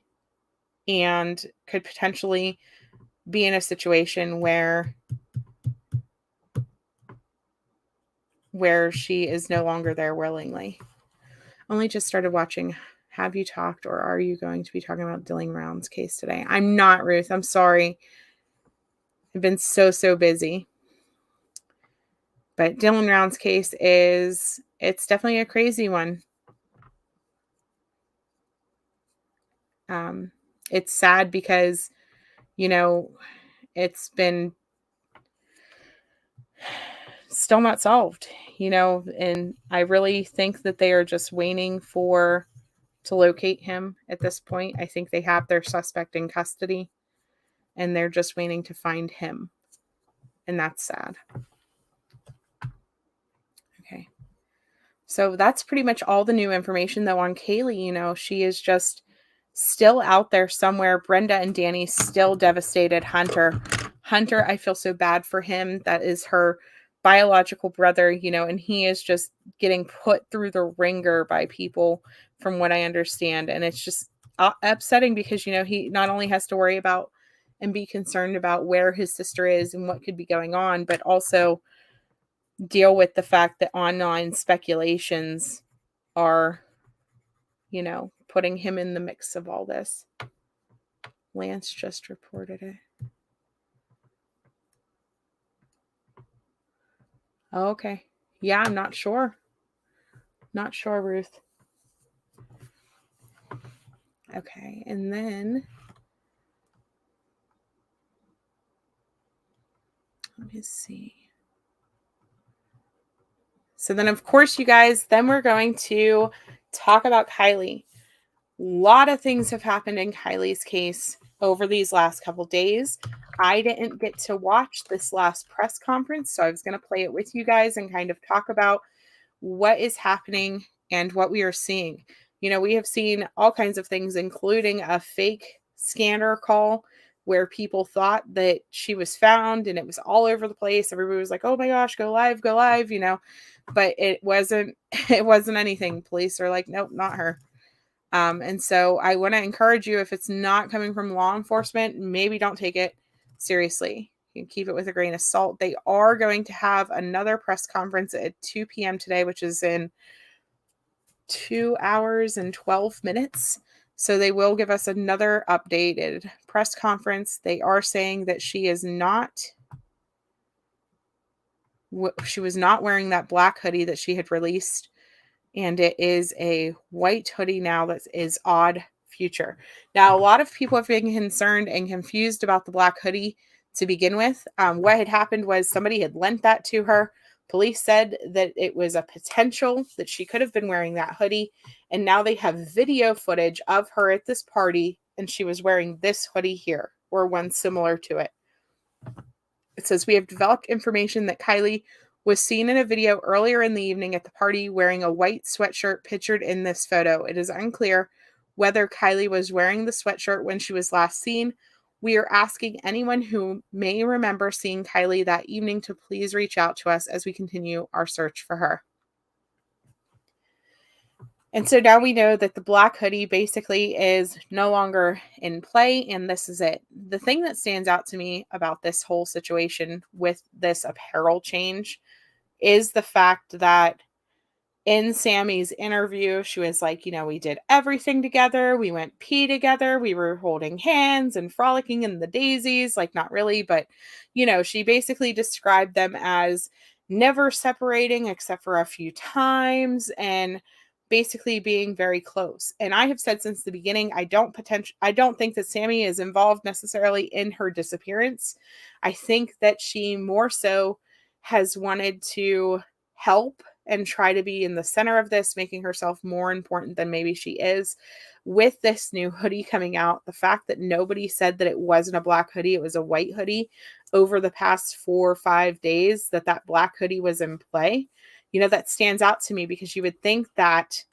and could potentially be in a situation where she is no longer there willingly. Only just started watching. Have you talked, or are you going to be talking about Dylan Brown's case today? I'm not, Ruth. I'm sorry. I've been so busy. But Dylan Brown's case it's definitely a crazy one. It's sad because, it's been still not solved, and I really think that they are just waiting to locate him at this point. I think they have their suspect in custody and they're just waiting to find him. And that's sad. Okay. So that's pretty much all the new information though on Kaylee. She is just still out there somewhere. Brenda and Danny still devastated. Hunter, I feel so bad for him. That is her biological brother, and he is just getting put through the ringer by people from what I understand. And it's just upsetting because, he not only has to worry about and be concerned about where his sister is and what could be going on, but also deal with the fact that online speculations are, putting him in the mix of all this. Lance just reported it. Oh, okay. Yeah, I'm not sure. Not sure, Ruth. Okay, and then let me see. So then, of course, you guys, then we're going to talk about Kylie. A lot of things have happened in Kylie's case over these last couple days. I didn't get to watch this last press conference, so I was going to play it with you guys and kind of talk about what is happening and what we are seeing. We have seen all kinds of things, including a fake scanner call where people thought that she was found and it was all over the place. Everybody was like, oh my gosh, go live, but it wasn't anything. Police are like, nope, not her. And so I want to encourage you, if it's not coming from law enforcement, maybe don't take it seriously. You can keep it with a grain of salt. They are going to have another press conference at 2 p.m. today, which is in 2 hours and 12 minutes. So they will give us another updated press conference. They are saying that she was not wearing that black hoodie that she had released. And it is a white hoodie now that is Odd Future. Now, a lot of people have been concerned and confused about the black hoodie to begin with. What had happened was somebody had lent that to her. Police said that it was a potential that she could have been wearing that hoodie. And now they have video footage of her at this party, and she was wearing this hoodie here, or one similar to it. It says, we have developed information that Kylie was seen in a video earlier in the evening at the party wearing a white sweatshirt pictured in this photo. It is unclear whether Kylie was wearing the sweatshirt when she was last seen. We are asking anyone who may remember seeing Kylie that evening to please reach out to us as we continue our search for her. And so now we know that the black hoodie basically is no longer in play, and this is it. The thing that stands out to me about this whole situation with this apparel change is the fact that in Sammy's interview, she was like, we did everything together. We went pee together. We were holding hands and frolicking in the daisies. Like, not really, but, she basically described them as never separating except for a few times and basically being very close. And I have said since the beginning, I don't think that Sammy is involved necessarily in her disappearance. I think that she more so has wanted to help and try to be in the center of this, making herself more important than maybe she is. With this new hoodie coming out, the fact that nobody said that it wasn't a black hoodie, it was a white hoodie over the past 4 or 5 days, that black hoodie was in play, that stands out to me, because you would think that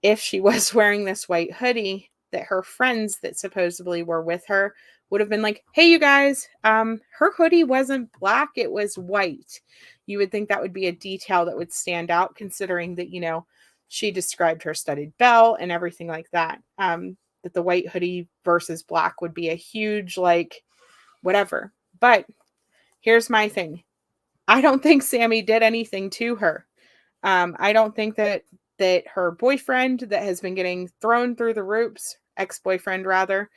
if she was wearing this white hoodie, that her friends that supposedly were with her would have been like, hey, you guys, her hoodie wasn't black, it was white. You would think that would be a detail that would stand out, considering that, she described her studded belt and everything like that. That the white hoodie versus black would be a huge, whatever. But here's my thing. I don't think Sammy did anything to her. I don't think that her boyfriend that has been getting thrown through the ropes, ex-boyfriend rather,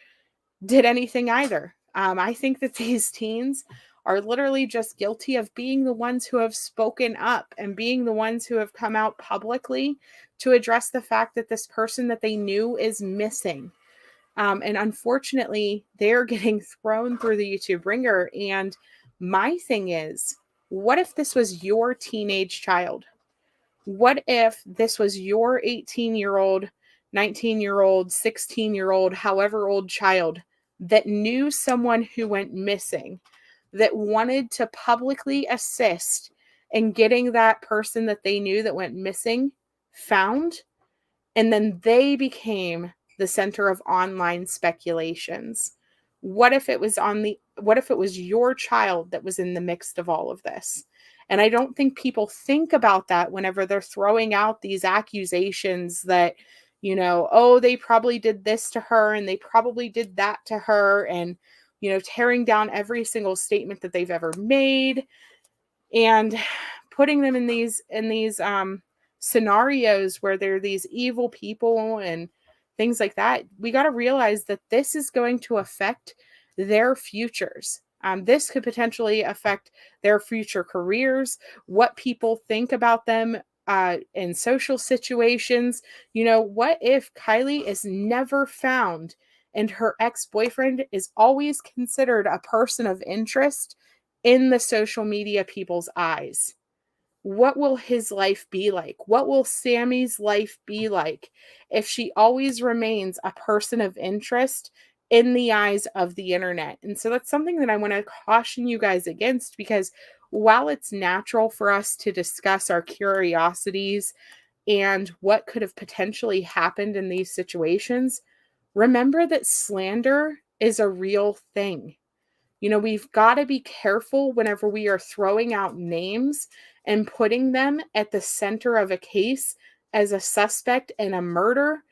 did anything either. I think that these teens are literally just guilty of being the ones who have spoken up and being the ones who have come out publicly to address the fact that this person that they knew is missing. And unfortunately, they're getting thrown through the YouTube ringer. And my thing is, What if this was your teenage child? What if this was your 18-year-old, 19-year-old, 16-year-old, however old child that knew someone who went missing, that wanted to publicly assist in getting that person that they knew that went missing found, and then they became the center of online speculations? What if it was your child that was in the mix of all of this? And I don't think people think about that whenever they're throwing out these accusations that, oh, they probably did this to her and they probably did that to her, and, tearing down every single statement that they've ever made and putting them in these scenarios where they're these evil people and things like that. We got to realize that this is going to affect their futures. This could potentially affect their future careers, what people think about them in social situations. What if Kylie is never found and her ex-boyfriend is always considered a person of interest in the social media people's eyes? What will his life be like? What will Sammy's life be like if she always remains a person of interest in the eyes of the internet? And so that's something that I want to caution you guys against, because while it's natural for us to discuss our curiosities and what could have potentially happened in these situations, remember that slander is a real thing. We've got to be careful whenever we are throwing out names and putting them at the center of a case as a suspect in a murder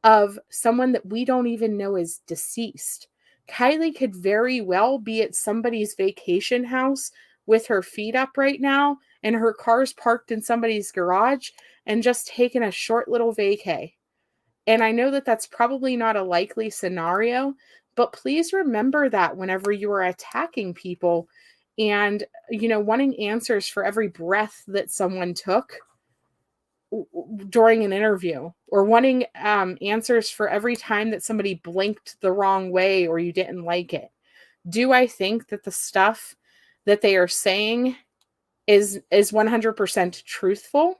of someone that we don't even know is deceased. Kylie could very well be at somebody's vacation house with her feet up right now and her car's parked in somebody's garage and just taking a short little vacay. And I know that that's probably not a likely scenario, but please remember that whenever you are attacking people and, wanting answers for every breath that someone took during an interview, or wanting answers for every time that somebody blinked the wrong way or you didn't like it. Do I think that the stuff that they are saying is 100% truthful?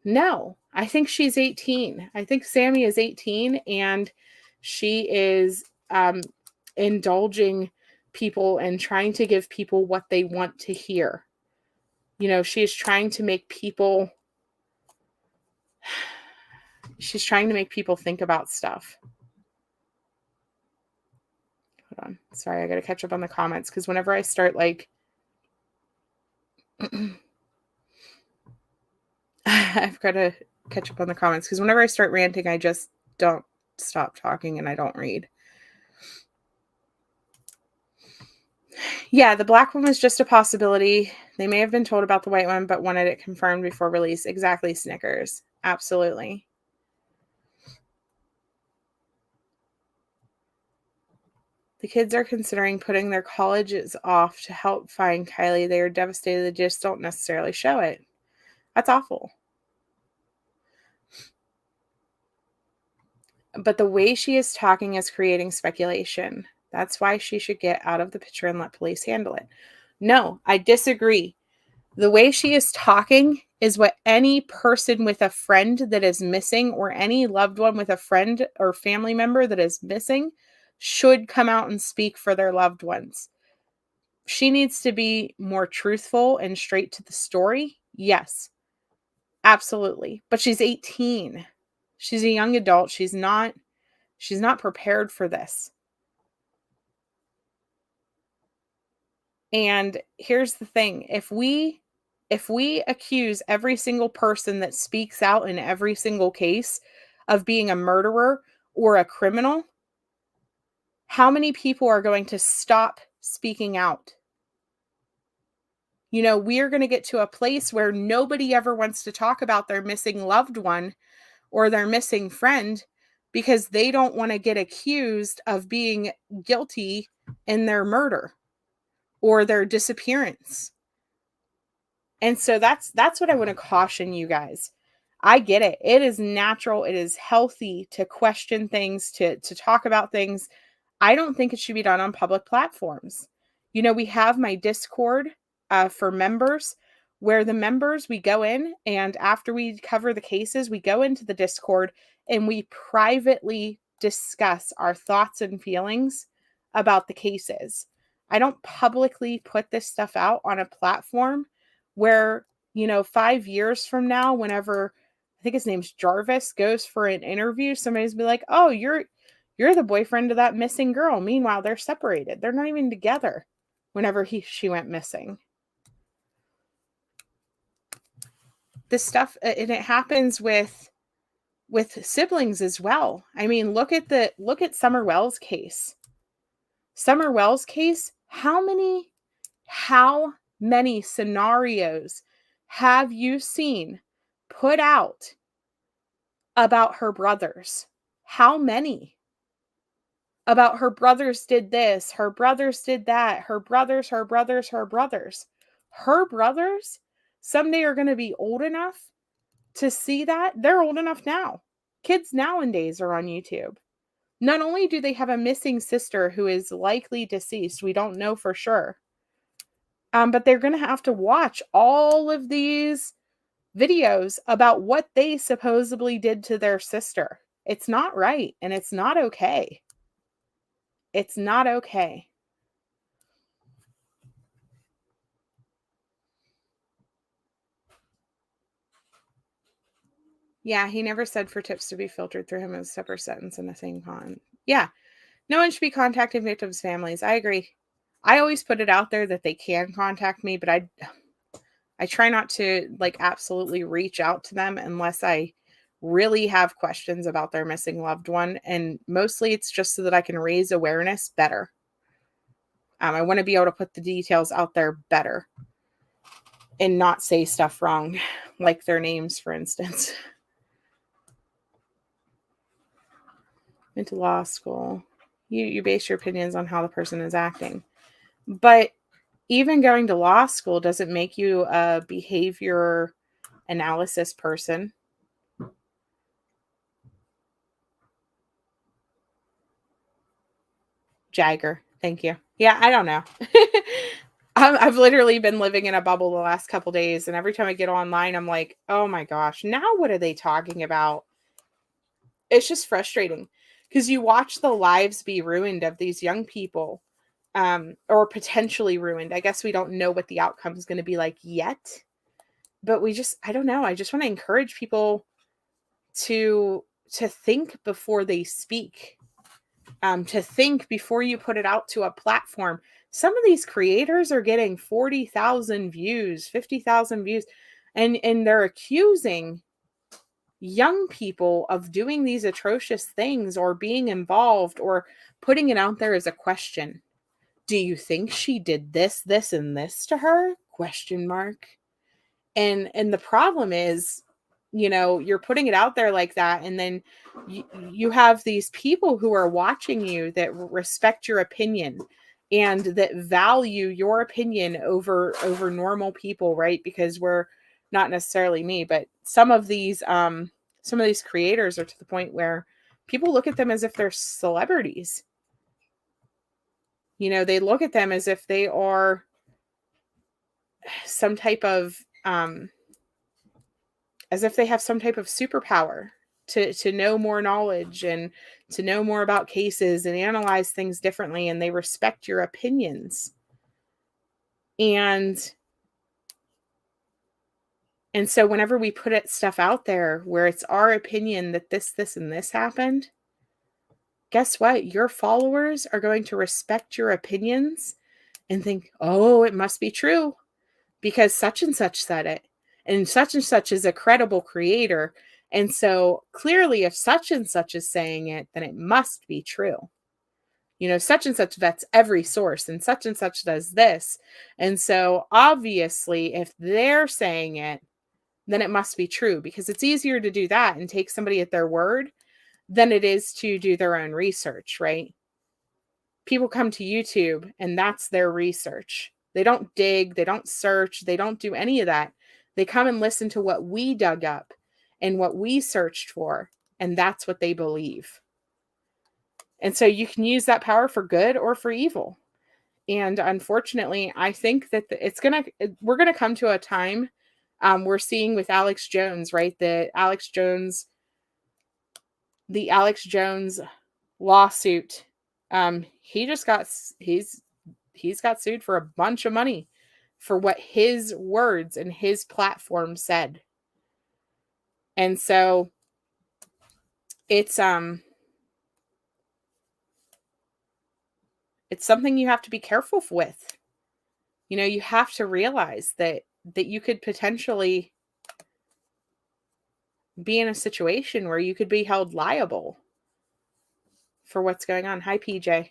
No, I think she's 18. I think Sammy is 18 and she is indulging people and trying to give people what they want to hear. She's trying to make people think about stuff. Hold on. Sorry, I got to catch up on the comments, because whenever I start I've got to catch up on the comments, because whenever I start ranting, I just don't stop talking and I don't read. Yeah, the black one was just a possibility. They may have been told about the white one, but wanted it confirmed before release. Exactly, Snickers. Absolutely. The kids are considering putting their colleges off to help find Kylie. They are devastated. They just don't necessarily show it. That's awful. But the way she is talking is creating speculation. That's why she should get out of the picture and let police handle it. No, I disagree. The way she is talking is what any person with a friend that is missing, or any loved one with a friend or family member that is missing, should come out and speak for their loved ones. She needs to be more truthful and straight to the story. Yes, absolutely. But she's 18. She's a young adult. She's not prepared for this. And here's the thing. If we accuse every single person that speaks out in every single case of being a murderer or a criminal, how many people are going to stop speaking out? We are going to get to a place where nobody ever wants to talk about their missing loved one or their missing friend, because they don't want to get accused of being guilty in their murder or their disappearance. And so that's what I want to caution you guys. I get it. It is natural. It is healthy to question things, to talk about things. I don't think it should be done on public platforms. We have my Discord for members, where the members, we go in, and after we cover the cases, we go into the Discord and we privately discuss our thoughts and feelings about the cases. I don't publicly put this stuff out on a platform where, 5 years from now, whenever I think his name's Jarvis goes for an interview, somebody's be like, "Oh, you're the boyfriend of that missing girl." Meanwhile, they're separated. They're not even together whenever she went missing. This stuff, and it happens with siblings as well. I mean, look at Summer Wells' case. Summer Wells' case, how many scenarios have you seen put out about her brothers? How many? About her brothers did this, her brothers did that, her brothers. Her brothers someday are going to be old enough to see that. They're old enough now. Kids nowadays are on YouTube. Not only do they have a missing sister who is likely deceased, we don't know for sure, but they're going to have to watch all of these videos about what they supposedly did to their sister. It's not right, and it's not okay. It's not okay. Yeah, he never said for tips to be filtered through him as a separate sentence in the same con. Yeah, no one should be contacting victims' families. I agree. I always put it out there that they can contact me, but I try not to absolutely reach out to them unless I really have questions about their missing loved one. And mostly it's just so that I can raise awareness better. I want to be able to put the details out there better and not say stuff wrong, like their names, for instance. Went to law school. You base your opinions on how the person is acting. But even going to law school doesn't make you a behavior analysis person. Jagger, thank you. Yeah, I don't know. I've literally been living in a bubble the last couple days, and every time I get online, I'm like, oh my gosh, now what are they talking about? It's just frustrating because you watch the lives be ruined of these young people, or potentially ruined. I guess we don't know what the outcome is going to be like yet, but I don't know. I just want to encourage people to think before they speak, to think before you put it out to a platform. Some of these creators are getting 40,000 views, 50,000 views, and they're accusing young people of doing these atrocious things or being involved or putting it out there as a question. Do you think she did this, this, and this to her? Question mark. And the problem is, you're putting it out there like that, and then you have these people who are watching you that respect your opinion and that value your opinion over normal people, right? Because we're not necessarily me, but some of these creators are to the point where people look at them as if they're celebrities. They look at them as if they are some type of as if they have some type of superpower to know more knowledge and to know more about cases and analyze things differently, and they respect your opinions. And so whenever we put stuff out there where it's our opinion that this, and this happened, guess what? Your followers are going to respect your opinions and think, oh, it must be true because such and such said it. And such is a credible creator. And so clearly, if such and such is saying it, then it must be true. Such and such vets every source and such does this. And so obviously, if they're saying it, then it must be true, because it's easier to do that and take somebody at their word than it is to do their own research, right? People come to YouTube and that's their research. They don't dig, they don't search, they don't do any of that. They come and listen to what we dug up and what we searched for, and that's what they believe. And so you can use that power for good or for evil. And unfortunately, I think that we're going to come to a time we're seeing with Alex Jones, right? The Alex Jones lawsuit. He's got sued for a bunch of money for what his words and his platform said. And so it's something you have to be careful with. You know, you have to realize that you could potentially be in a situation where you could be held liable for what's going on. Hi, PJ.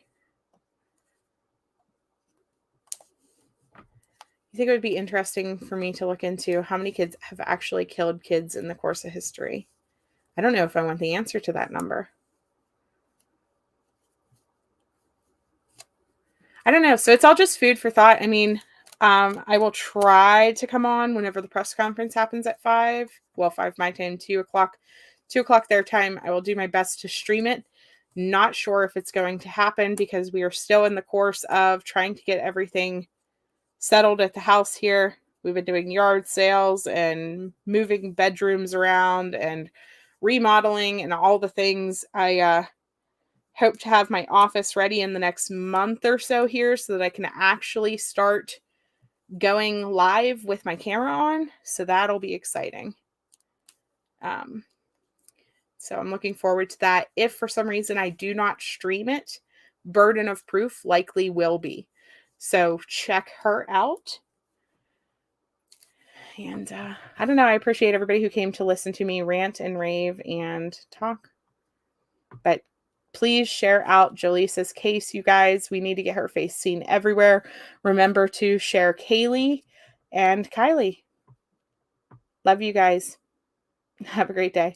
You think it would be interesting for me to look into how many kids have actually killed kids in the course of history? I don't know if I want the answer to that number. I don't know. So it's all just food for thought. I mean, I will try to come on whenever the press conference happens at 5. Well, 5 my time, 2 o'clock. 2 o'clock their time. I will do my best to stream it. Not sure if it's going to happen because we are still in the course of trying to get everything settled at the house here. We've been doing yard sales and moving bedrooms around and remodeling and all the things. I hope to have my office ready in the next month or so here so that I can actually start going live with my camera on. So that'll be exciting. So I'm looking forward to that. If for some reason I do not stream it, Burden of Proof likely will be. So check her out. And I don't know. I appreciate everybody who came to listen to me rant and rave and talk. But please share out Jolissa's case, you guys. We need to get her face seen everywhere. Remember to share Kaylee and Kylie. Love you guys. Have a great day.